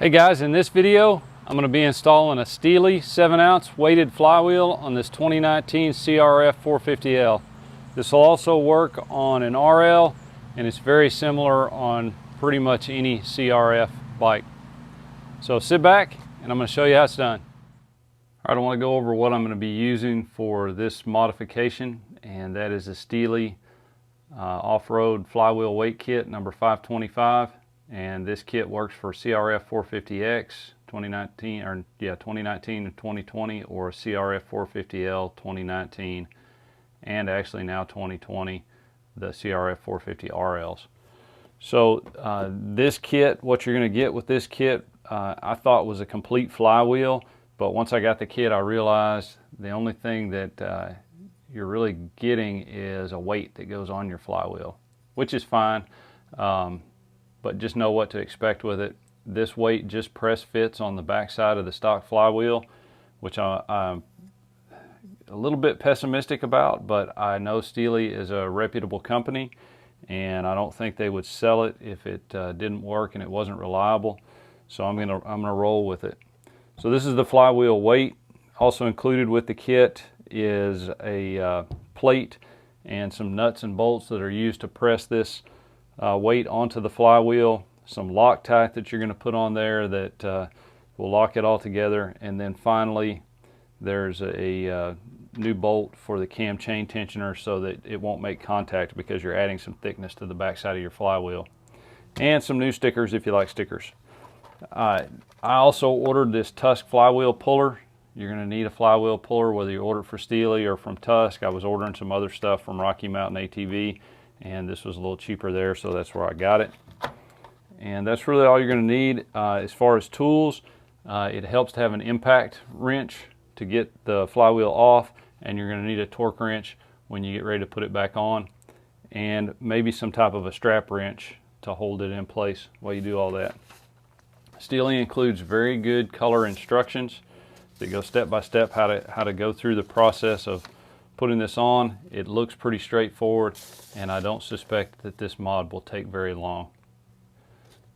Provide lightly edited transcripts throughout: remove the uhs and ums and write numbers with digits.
Hey guys, in this video I'm going to be installing a Steahly 7-ounce weighted flywheel on this 2019 CRF 450L. This will also work on an RL, and it's very similar on pretty much any CRF bike. So sit back and I'm going to show you how it's done. All right, I want to go over what I'm going to be using for this modification, and that is a Steahly off-road flywheel weight kit number 525. And this kit works for CRF 450X 2019 and 2020, or CRF 450L 2019, and actually now 2020, the CRF 450RLs. So this kit, what you're going to get with this kit, I thought was a complete flywheel, but once I got the kit I realized the only thing that you're really getting is a weight that goes on your flywheel, which is fine. But just know what to expect with it. This weight just press fits on the back side of the stock flywheel, which I'm a little bit pessimistic about, but I know Steahly is a reputable company and I don't think they would sell it if it didn't work and it wasn't reliable. So I'm gonna roll with it. So this is the flywheel weight. Also included with the kit is a plate and some nuts and bolts that are used to press this weight onto the flywheel, some Loctite that you're going to put on there that will lock it all together, and then finally there's a new bolt for the cam chain tensioner so that it won't make contact because you're adding some thickness to the back side of your flywheel, and some new stickers if you like stickers. I also ordered this Tusk flywheel puller. You're going to need a flywheel puller whether you order it for Steahly or from Tusk. I was ordering some other stuff from Rocky Mountain ATV, and this was a little cheaper there, so that's where I got it. And that's really all you're going to need. As far as tools, it helps to have an impact wrench to get the flywheel off, and you're going to need a torque wrench when you get ready to put it back on, and maybe some type of a strap wrench to hold it in place while you do all that. Steahly includes very good color instructions that go step by step how to go through the process of putting this on. It looks pretty straightforward, and I don't suspect that this mod will take very long.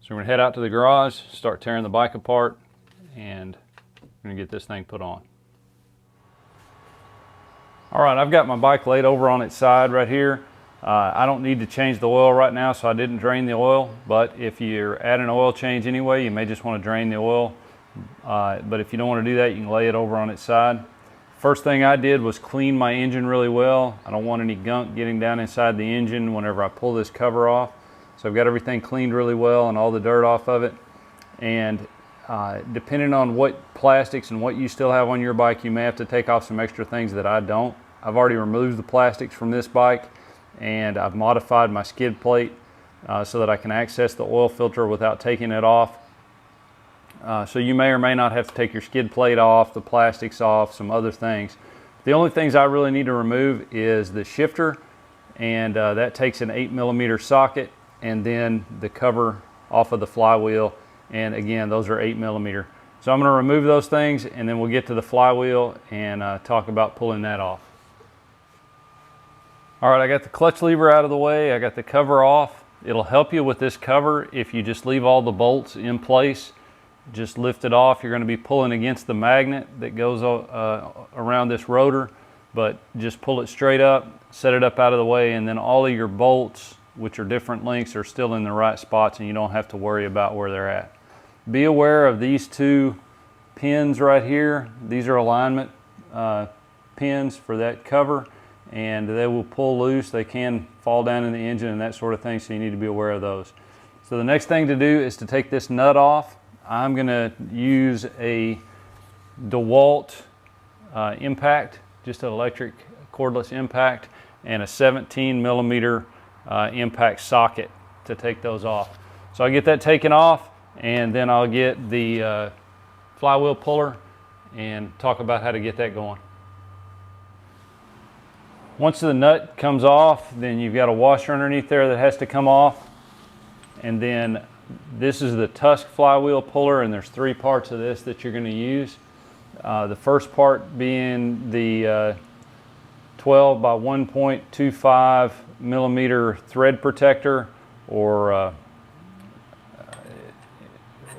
So we're going to head out to the garage, start tearing the bike apart, and we're going to get this thing put on. All right, I've got my bike laid over on its side right here. I don't need to change the oil right now, so I didn't drain the oil, but if you're at an oil change anyway, you may just want to drain the oil. But if you don't want to do that, you can lay it over on its side. First thing I did was clean my engine really well. I don't want any gunk getting down inside the engine whenever I pull this cover off. So I've got everything cleaned really well and all the dirt off of it. And depending on what plastics and what you still have on your bike, you may have to take off some extra things that I don't. I've already removed the plastics from this bike, and I've modified my skid plate so that I can access the oil filter without taking it off. So you may or may not have to take your skid plate off, the plastics off, some other things. The only things I really need to remove is the shifter, and that takes an 8mm socket, and then the cover off of the flywheel, and again those are 8mm. So I'm going to remove those things, and then we'll get to the flywheel and talk about pulling that off. All right, I got the clutch lever out of the way, I got the cover off. It'll help you with this cover if you just leave all the bolts in place. Just lift it off. You're going to be pulling against the magnet that goes around this rotor, but just pull it straight up, set it up out of the way, and then all of your bolts, which are different lengths, are still in the right spots, and you don't have to worry about where they're at. Be aware of these two pins right here. These are alignment pins for that cover, and they will pull loose. They can fall down in the engine and that sort of thing, so you need to be aware of those. So the next thing to do is to take this nut off. I'm going to use a DeWalt impact, just an electric cordless impact, and a 17mm impact socket to take those off. So I'll get that taken off, and then I'll get the flywheel puller and talk about how to get that going. Once the nut comes off, then you've got a washer underneath there that has to come off, and then this is the Tusk flywheel puller, and there's three parts of this that you're going to use. The first part being the 12 by 1.25mm thread protector, or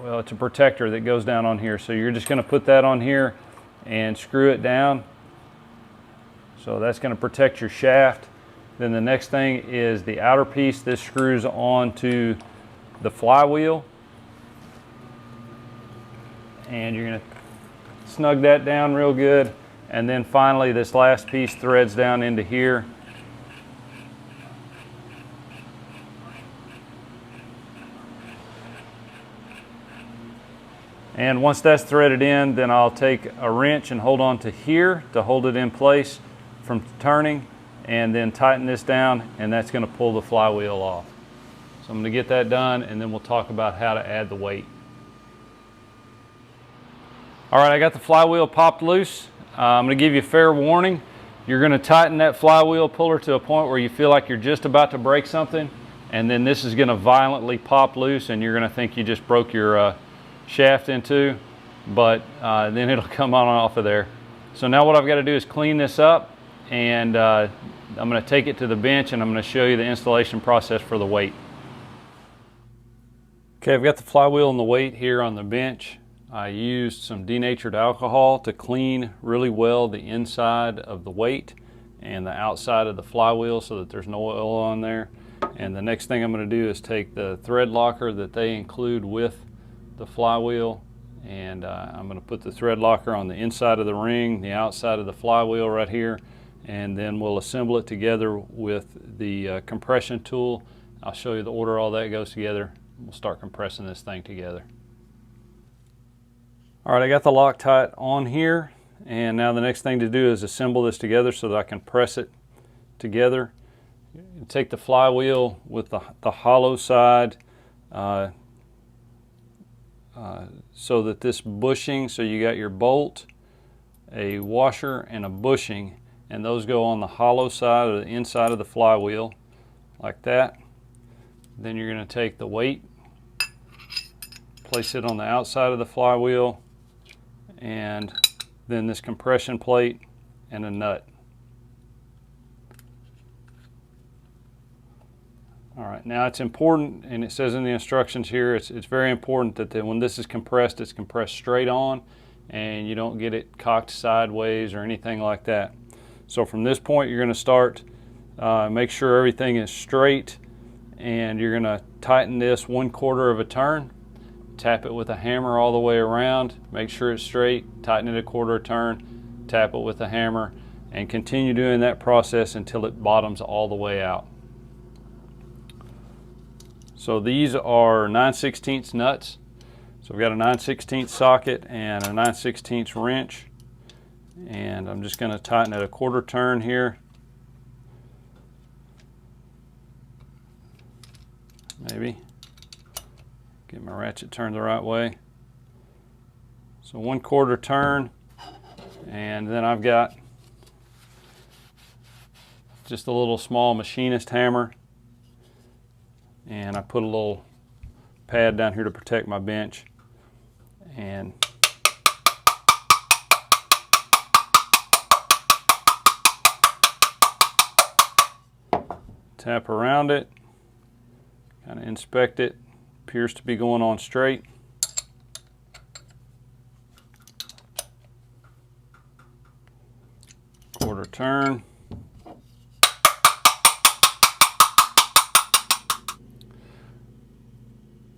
well, it's a protector that goes down on here. So you're just going to put that on here and screw it down. So that's going to protect your shaft. Then the next thing is the outer piece. This screws onto the flywheel. And you're going to snug that down real good. And then finally this last piece threads down into here. And once that's threaded in, then I'll take a wrench and hold on to here to hold it in place from turning, and then tighten this down, and that's going to pull the flywheel off. So I'm going to get that done, and then we'll talk about how to add the weight. All right, I got the flywheel popped loose. I'm going to give you a fair warning. You're going to tighten that flywheel puller to a point where you feel like you're just about to break something, and then this is going to violently pop loose, and you're going to think you just broke your shaft in two, but then it'll come on off of there. So now what I've got to do is clean this up, and I'm going to take it to the bench, and I'm going to show you the installation process for the weight. Okay, I've got the flywheel and the weight here on the bench. I used some denatured alcohol to clean really well the inside of the weight and the outside of the flywheel so that there's no oil on there. And the next thing I'm going to do is take the thread locker that they include with the flywheel, and I'm going to put the thread locker on the inside of the ring, the outside of the flywheel right here, and then we'll assemble it together with the compression tool. I'll show you the order all that goes together. We'll start compressing this thing together. All right, I got the Loctite on here, and now the next thing to do is assemble this together so that I can press it together. Take the flywheel with the hollow side so that this bushing, so you got your bolt, a washer, and a bushing, and those go on the hollow side or the inside of the flywheel like that. Then you're going to take the weight, place it on the outside of the flywheel, and then this compression plate and a nut. All right, now it's important, and it says in the instructions here, it's very important that when this is compressed, it's compressed straight on, and you don't get it cocked sideways or anything like that. So from this point, you're going to start, make sure everything is straight, and you're going to tighten this 1/4 of a turn. Tap it with a hammer all the way around, make sure it's straight, tighten it 1/4 turn, tap it with a hammer, and continue doing that process until it bottoms all the way out. So these are 9/16 nuts. So I've got a 9/16 socket and a 9/16 wrench, and I'm just going to tighten it 1/4 turn here. Maybe. Get my ratchet turned the right way. So 1/4 turn, and then I've got just a little small machinist hammer, and I put a little pad down here to protect my bench, and tap around it, kind of inspect it. Appears to be going on straight. Quarter turn.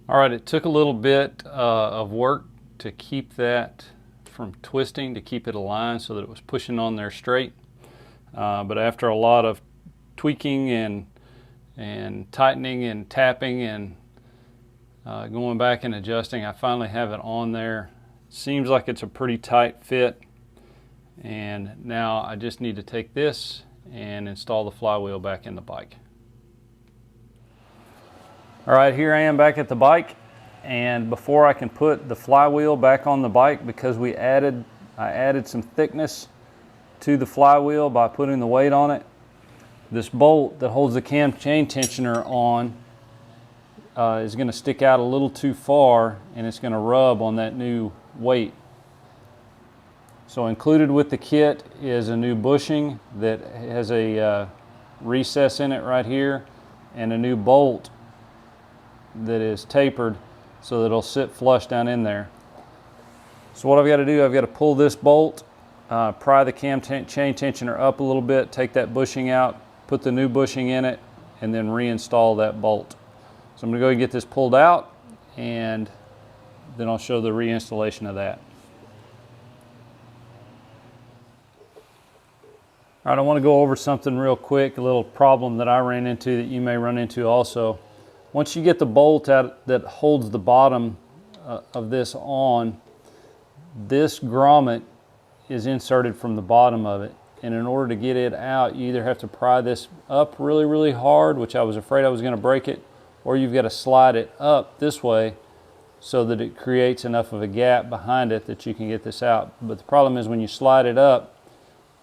All right, it took a little bit of work to keep that from twisting, to keep it aligned so that it was pushing on there straight. But after a lot of tweaking and tightening and tapping and going back and adjusting, I finally have it on there. Seems like it's a pretty tight fit, and now I just need to take this and install the flywheel back in the bike. All right, here I am back at the bike, and before I can put the flywheel back on the bike, because I added some thickness to the flywheel by putting the weight on it, this bolt that holds the cam chain tensioner on is going to stick out a little too far, and it's going to rub on that new weight. So included with the kit is a new bushing that has a recess in it right here, and a new bolt that is tapered so that it'll sit flush down in there. So what I've got to do, I've got to pull this bolt, pry the cam chain tensioner up a little bit, take that bushing out, put the new bushing in it, and then reinstall that bolt. So I'm going to go and get this pulled out, and then I'll show the reinstallation of that. All right, I want to go over something real quick, a little problem that I ran into that you may run into also. Once you get the bolt out that holds the bottom of this on, this grommet is inserted from the bottom of it. And in order to get it out, you either have to pry this up really, really hard, which I was afraid I was going to break it, or you've got to slide it up this way so that it creates enough of a gap behind it that you can get this out. But the problem is when you slide it up,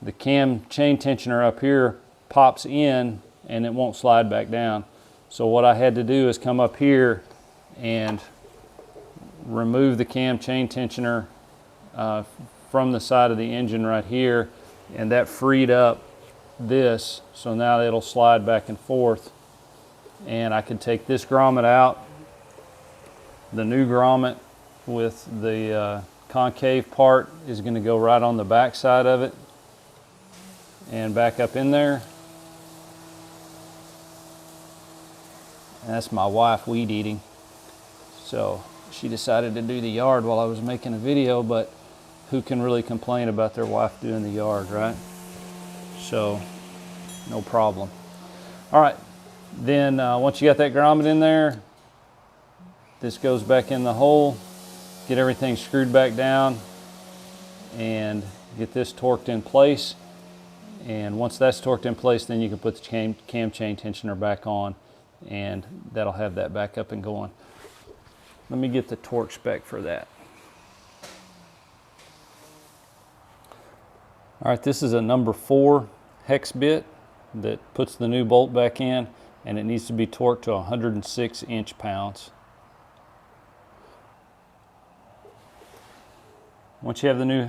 the cam chain tensioner up here pops in and it won't slide back down. So what I had to do is come up here and remove the cam chain tensioner from the side of the engine right here, and that freed up this, so now it'll slide back and forth. And I can take this grommet out, the new grommet with the concave part is going to go right on the back side of it and back up in there. And that's my wife weed eating. So she decided to do the yard while I was making a video, but who can really complain about their wife doing the yard, right? So no problem. All right, then once you got that grommet in there, this goes back in the hole, get everything screwed back down, and get this torqued in place. And once that's torqued in place, then you can put the cam chain tensioner back on, and that'll have that back up and going. Let me get the torque spec for that. All right, this is a number 4 hex bit that puts the new bolt back in, and it needs to be torqued to 106 inch-pounds. Once you have the new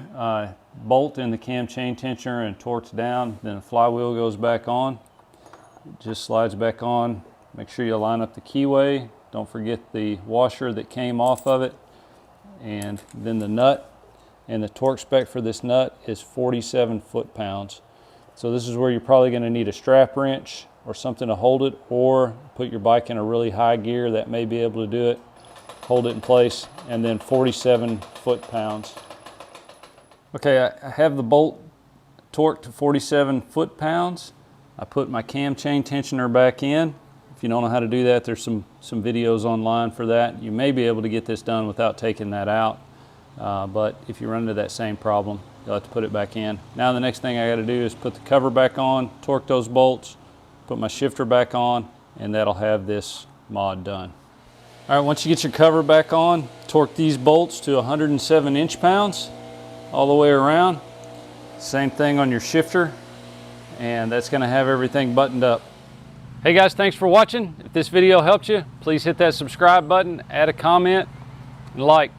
bolt in the cam chain tensioner and torqued down, then the flywheel goes back on. It just slides back on. Make sure you line up the keyway. Don't forget the washer that came off of it, and then the nut. And the torque spec for this nut is 47 foot-pounds. So this is where you're probably going to need a strap wrench or something to hold it, or put your bike in a really high gear that may be able to do it. Hold it in place, and then 47 foot-pounds. Okay, I have the bolt torqued to 47 foot-pounds. I put my cam chain tensioner back in. If you don't know how to do that, there's some videos online for that. You may be able to get this done without taking that out. But if you run into that same problem, you'll have to put it back in. Now the next thing I got to do is put the cover back on, torque those bolts, put my shifter back on, and that'll have this mod done. All right, once you get your cover back on, torque these bolts to 107 inch-pounds all the way around. Same thing on your shifter, and that's going to have everything buttoned up. Hey guys, thanks for watching. If this video helped you, please hit that subscribe button, add a comment, and like.